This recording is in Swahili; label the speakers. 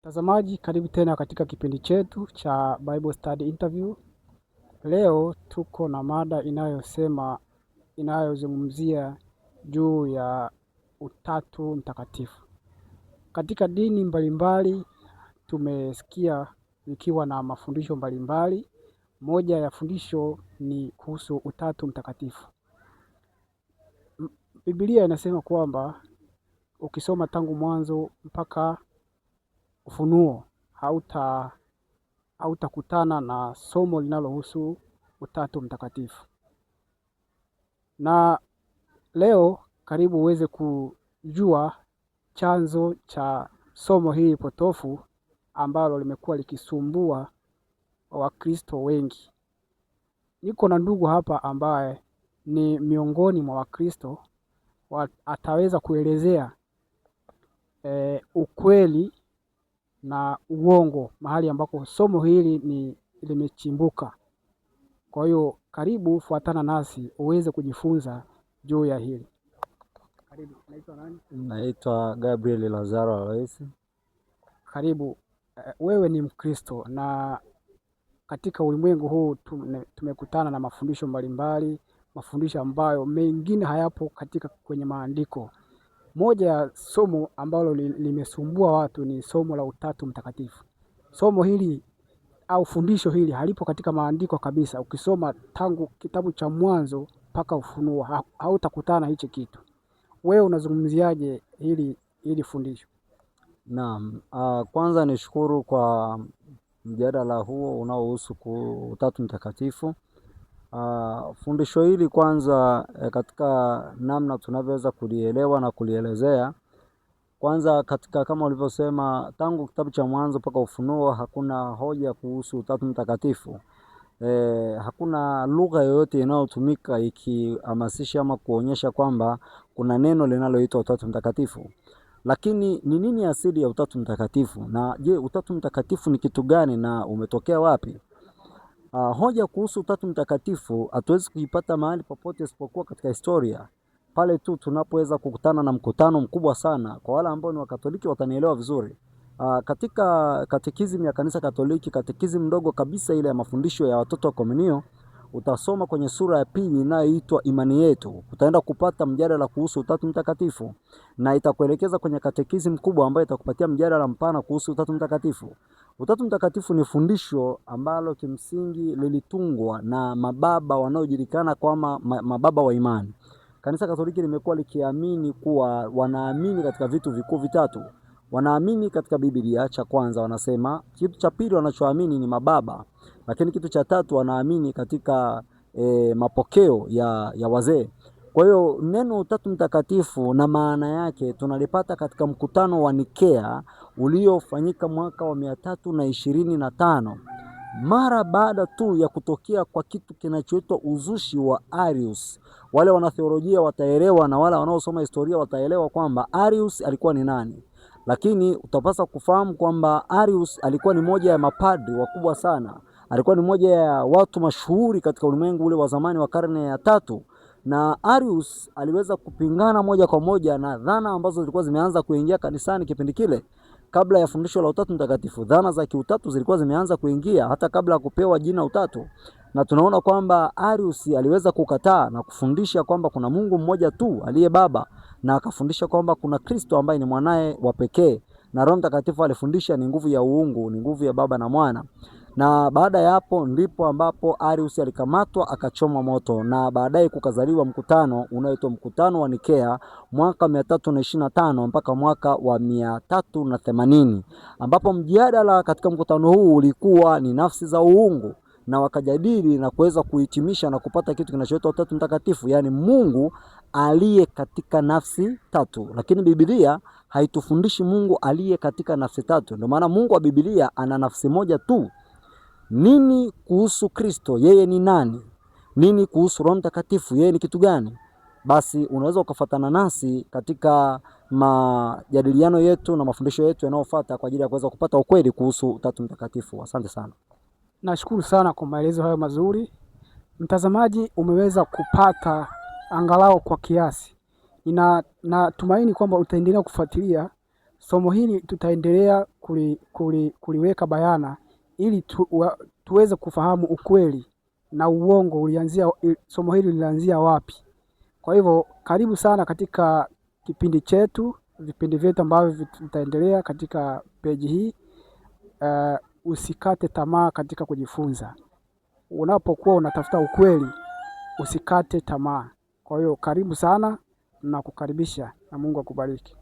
Speaker 1: Mtazamaji, karibu tena katika kipindi chetu cha Bible Study Interview. Leo tuko na mada inayozungumzia juu ya Utatu Mtakatifu. Katika dini mbalimbali tumesikia ikiwa na mafundisho mbalimbali. Moja ya fundisho ni kuhusu Utatu Mtakatifu. Biblia inasema kwamba ukisoma tangu Mwanzo mpaka Ufunuo hautakutana na somo linalohusu Utatu Mtakatifu. Na leo karibu uweze kujua chanzo cha somo hili potofu ambalo limekuwa likisumbua Wakristo wengi. Niko na ndugu hapa ambaye ni miongoni mwa Wakristo, ataweza kuelezea ukweli na uongo mahali ambako somo hili limechimbuka. Kwa hiyo karibu fuatana nasi uweze kujifunza juu ya hili. Karibu. Naitwa nani?
Speaker 2: Naitwa Gabriel Lazaro Aloisi.
Speaker 1: Karibu. Wewe ni Mkristo na katika ulimwengu huu tumekutana na mafundisho mbalimbali, mafundisho ambayo mengine hayapo kwenye maandiko. Moja ya somo ambalo limesumbua watu ni somo la Utatu Mtakatifu. Somo hili au fundisho hili halipo katika maandiko kabisa. Ukisoma tangu kitabu cha Mwanzo mpaka Ufunuo hautakutana hichi kitu. Wewe unazungumziaje hili fundisho?
Speaker 2: Naam, kwanza nishukuru kwa mjadala huo unaohusu Utatu Mtakatifu. Fundisho hili kwanza katika namna tunavyoweza kulielewa na kulielezea. Kwanza katika kama ulivyosema tangu kitabu cha Mwanzo mpaka Ufunuo hakuna hoja kuhusu Utatu Mtakatifu. Hakuna lugha yoyote inayotumika ikihamasisha ama kuonyesha kwamba kuna neno linaloitwa Utatu Mtakatifu. Lakini ni nini asili ya Utatu Mtakatifu? Na je, Utatu Mtakatifu ni kitu gani na umetokea wapi? Hoja kuhusu Utatu Mtakatifu hatuwezi kuipata mahali popote isipokuwa katika historia. Pale tu tunapoweza kukutana na mkutano mkubwa sana. Kwa wale ambao ni Wakatoliki watanielewa vizuri. Katika katekizmu ya Kanisa Katoliki, katekizmu ndogo kabisa ile ya mafundisho ya watoto wa komunio, utasoma kwenye sura ya 2 inayoitwa Imani Yetu. Utaenda kupata mjadala kuhusu Utatu Mtakatifu na itakuelekeza kwenye katekizmu kubwa ambayo itakupatia mjadala mpana kuhusu Utatu Mtakatifu. Utatu Mtakatifu ni fundisho ambalo kimsingi lilitungwa na mababa wanaojulikana kama mababa wa imani. Kanisa Katoliki limekuwa likiamini kuwa wanaamini katika vitu vikuu vitatu. Wanaamini katika Biblia, cha kwanza wanasema. Kitu cha pili wanachoamini ni mababa. Lakini kitu cha tatu wanaamini katika mapokeo ya wazee. Kwa hiyo neno Utatu Mtakatifu na maana yake tunalipata katika mkutano wa Nikea uliofanyika mwaka wa 325. Mara baada tu ya kutokea kwa kitu kinachoitwa uzushi wa Arius. Wale wanatheolojia wataelewa na wale wanaosoma historia wataelewa kwamba Arius alikuwa ni nani. Lakini utapaswa kufahamu kwamba Arius alikuwa ni moja ya mapadri wakubwa sana. Alikuwa ni moja ya watu mashuhuri katika ulimwengu ule wa zamani wa karne ya 3. Na Arius aliweza kupingana moja kwa moja na dhana ambazo zilikuwa zimeanza kuingia kanisani kipindi kile. Kabla ya fundisho la Utatu Mtakatifu, dhana za kiutatu zilikuwa zimeanza kuingia hata kabla ya kupewa jina Utatu. Na tunaona kwamba Arius aliweza kukataa na kufundisha kwamba kuna Mungu mmoja tu aliye Baba, na akafundisha kwamba kuna Kristo ambaye ni mwanae wa pekee, na Roho Mtakatifu alifundisha ni nguvu ya uungu, ni nguvu ya Baba na Mwana. Na baada ya hapo ndipo ambapo Arius alikamatwa akachomwa moto, na baadaye kukazaliwa mkutano unaoitwa mkutano wa Nikea mwaka 325 mpaka mwaka wa 380, ambapo mjadala katika mkutano huu ulikuwa ni nafsi za uungu, na wakajadili na kuweza kuhitimisha na kupata kitu kinachoitwa Utatu Mtakatifu, yani Mungu aliye katika nafsi tatu. Lakini Biblia haitufundishi Mungu aliye katika nafsi tatu. Ndio maana Mungu wa Biblia ana nafsi moja tu. Nini kuhusu Kristo? Yeye ni nani? Nini kuhusu Roho Mtakatifu? Yeye ni kitu gani? Basi unaweza ukafuatana nasi katika majadiliano yetu na mafundisho yetu yanayofuata kwa ajili ya kuweza kupata ukweli kuhusu Utatu Mtakatifu. Asante sana.
Speaker 1: Nashukuru sana kwa maelezo hayo mazuri. Mtazamaji, umeweza kupata angalau kwa kiasi. Natumaini kwamba utaendelea kufuatilia somo hili tutaendelea kuliweka bayana ili tuweze kufahamu ukweli na uongo ulianzia, somo hili lilianzia wapi. Kwa hivyo karibu sana katika kipindi chetu, vipindi vyetu ambavyo vitaendelea katika peji hii. Usikate tamaa katika kujifunza. Unapokuwa unatafuta ukweli, usikate tamaa. Kwa hiyo karibu sana na kukaribisha, na Mungu akubariki.